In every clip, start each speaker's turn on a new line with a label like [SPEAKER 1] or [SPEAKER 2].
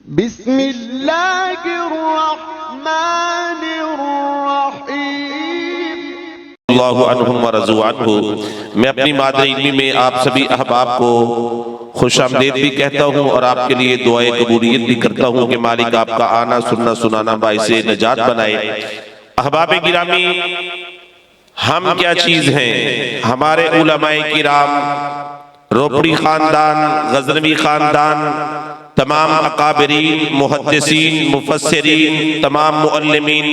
[SPEAKER 1] बिस्मिल्लाहिर्रहमानिर्रहीम।
[SPEAKER 2] अल्लाहु अन्हुम व रज़ू अन्हु। मैं अपनी मादरी इल्मी में आप सभी अहबाब को खुशामदीद भी कहता हूँ और आपके लिए दुआए कबूलियत भी करता हूँ कि मालिक आपका आना सुनना सुनाना बाइसे नजात बनाए। अहबाब गिरामी, हम क्या चीज हैं? हमारे उलमाए किराम, रोपड़ी खानदान, गजनवी खानदान, तमाम अकाबरीन, मुहद्दिसीन, मुफस्सिरीन, तमाम मुअल्लिमीन,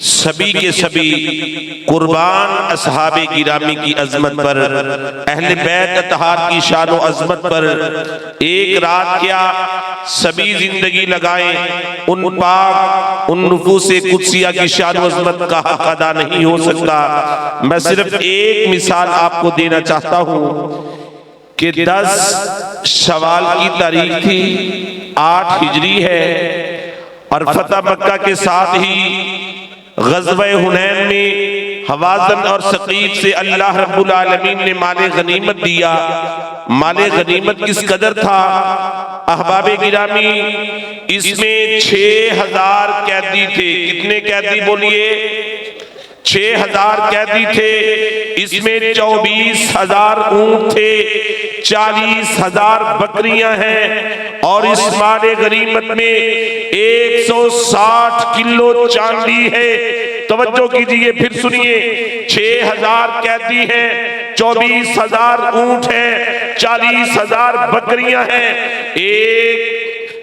[SPEAKER 2] सभी के सभी कुर्बान असहाबे गिरामी की अजमत पर, अहले बैत अतहार की शान व अजमत पर एक रात क्या सभी जिंदगी लगाएं। उन पाक उन नुफूसे कुदसिया की शान व अजमत का हक अदा नहीं हो सकता। मैं सिर्फ एक मिसाल आपको देना चाहता हूँ कि 10 शवाल की तारीख थी, 8 हिजरी है और फतह मक्का के साथ ही ग़ज़वा हुनैन में हवाज़न और सकीफ से अल्लाह रब्बुल आलमीन ने माले गनीमत दिया। माले गनीमत किस कदर था अहबाबे गिरामी? इसमें 6000 कैदी थे। कितने कैदी बोलिए? 6000 कैदी थे। इसमें 24,000 ऊंट थे, 40,000 बकरियां हैं और इस माले गनीमत में 160 किलो चांदी है। तवज्जो कीजिए, फिर सुनिए। 6000 कैदी हैं, 24,000 ऊंट हैं, 40,000 बकरियां हैं,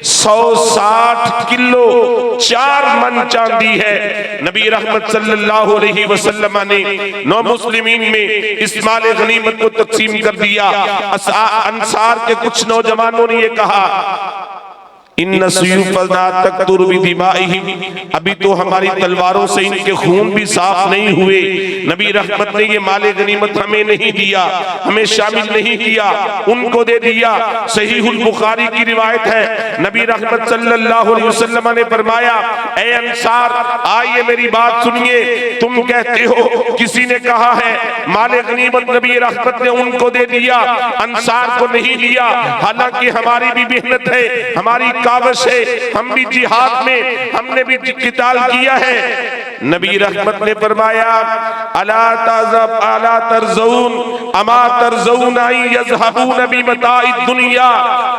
[SPEAKER 2] 160 किलो 4 मन चांदी है। नबी रहमत सल्लल्लाहु अलैहि वसल्लम ने नौ मुस्लिमीन में इस माले गनीमत को तकसीम कर दिया। अंसार के कुछ नौजवानों ने ये कहा, अभी तो हमारी तलवारों से इनके खून भी साफ नहीं हुए। नबी रहमत ने ये माले गनीमत हमें नहीं दिया, हमें शामिल नहीं किया, उनको दे दिया। सहीहुल बुखारी की रिवायत है, नबी रहमत सल्लल्लाहु अलैहि वसल्लम ने फरमाया, ऐ अंसार आइए मेरी बात सुनिए। तुम कहते हो किसी ने कहा है माले गनीमत नबी रहमत ने उनको दे दिया, अंसार को नहीं दिया। हालांकि हमारी भी मेहनत है, हमारी कावश है, हम भी जिहाद में हमने भी किताल किया है। नबी रहमत ने फरमाया, अला तरज़ऊन अमा तरज़ऊन यज़हबून बिमताइ दुनिया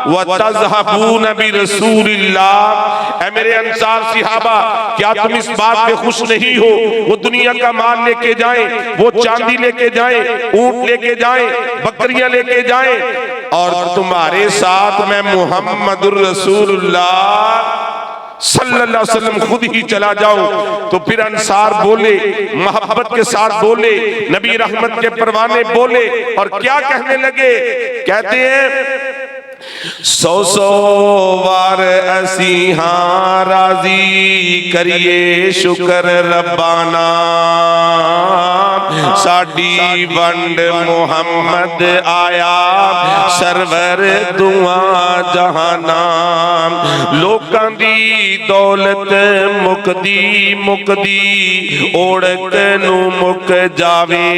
[SPEAKER 2] व तज़हबून बिरसूलिल्लाह। ऐ मेरे अंसार सहाबा, क्या तुम इस बात पे खुश नहीं हो? वो दुनिया का माल लेके जाएं, वो चांदी लेके जाएं, ऊंट लेके जाएं, बकरियां लेके जाएं और तुम्हारे साथ मैं मुहम्मदुर रसूलुल्लाह सल्लल्लाहु अलैहि वसल्लम खुद ही चला जाऊं। तो फिर अंसार बोले, मोहब्बत के साथ बोले, नबी रहमत के परवाने बोले और क्या कहने लगे? कहते हैं, 100 वार असी हाँ राजी करिए शुक्र रब्बाना, साडी वंड मुहम्मद आया सरवर दुआ जहाना। लोकां दी दौलत मुकदी मुकदी ओढ़क नू मुक जावे,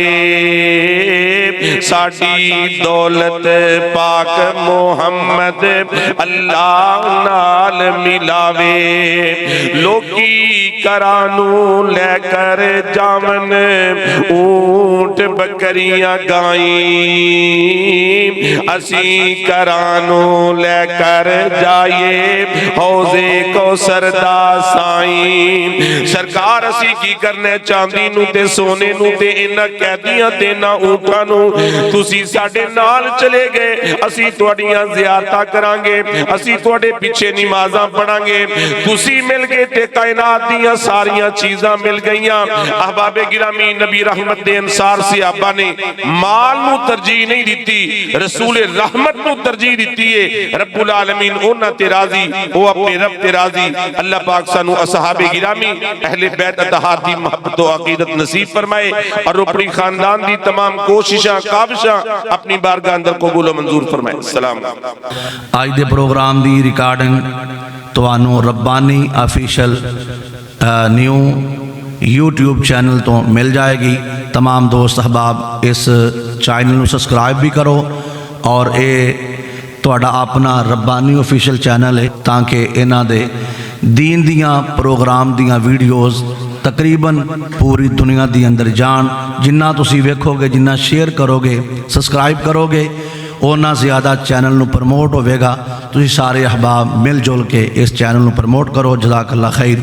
[SPEAKER 2] साडी दौलत पाक मुहम्मद अल्लाह नाल मिलावे। लोकी करानू लेकर जावन ऊंट बकरियां गाई, असी करानू लेकर जाइए हौजे कौसर दा साईं। सरकार असी की करने चांदी नू ते सोने नू ते इन्हां कैदियां ते ना ऊंटां नू तुसी साडे नाल चले गए, असी तुहाडियां ज़ियारतां करांगे, असी तुहाडे पीछे नमाज़ां पढ़ांगे। तुसी मिल गए ते कायनात दियां सारियां चीज़ां मिल गईयां। अहबाबे गिरामी, नबी रहमत दे अंसार सहाबा ने माल नू तरजीह नहीं दिती, रसूल रहमत नू तरजीह दिती है। रब्बुल आलमीन उन्हां ते राज़ी, वो अपने रब ते राज़ी। अल्लाह पाक सानू असहाबे गिरामी अहले बैत अतहार दी मोहब्बत व अकीदत नसीब फरमाए और अपनी खानदान दी तमाम कोशिशां काविशां अपनी बारगाह अंदर कबूल व मंजूर फरमाए। सलाम।
[SPEAKER 3] आज दे प्रोग्राम दी रिकॉर्डिंग तुहानू Rabbani official new YouTube channel तो मिल जाएगी। तमाम दोस्त अहबाब इस चैनल को सब्सक्राइब भी करो और ये ਤੁਹਾਡਾ ਆਪਣਾ ਰੱਬਾਨੀ ਆਫੀਸ਼ੀਅਲ ਚੈਨਲ ਹੈ, ਤਾਂ ਕਿ ਇਹਨਾਂ ਦੇ ਦੀਨ ਦੀਆਂ ਪ੍ਰੋਗਰਾਮ ਦੀਆਂ ਵੀਡੀਓਜ਼ ਤਕਰੀਬਨ ਪੂਰੀ ਦੁਨੀਆ ਦੇ ਅੰਦਰ ਜਾਣ। ਜਿੰਨਾ ਤੁਸੀਂ ਵੇਖੋਗੇ, ਜਿੰਨਾ ਸ਼ੇਅਰ ਕਰੋਗੇ, ਸਬਸਕ੍ਰਾਈਬ ਕਰੋਗੇ, ਉਹਨਾਂ ਜ਼ਿਆਦਾ ਚੈਨਲ ਨੂੰ ਪ੍ਰਮੋਟ ਹੋਵੇਗਾ। ਤੁਸੀਂ ਸਾਰੇ ਅਹਿਬਾਬ ਮਿਲ ਜੁਲ ਕੇ ਇਸ ਚੈਨਲ ਨੂੰ ਪ੍ਰਮੋਟ ਕਰੋ। ਜਜ਼ਾਕ ਅੱਲਾ ਖੈਰ।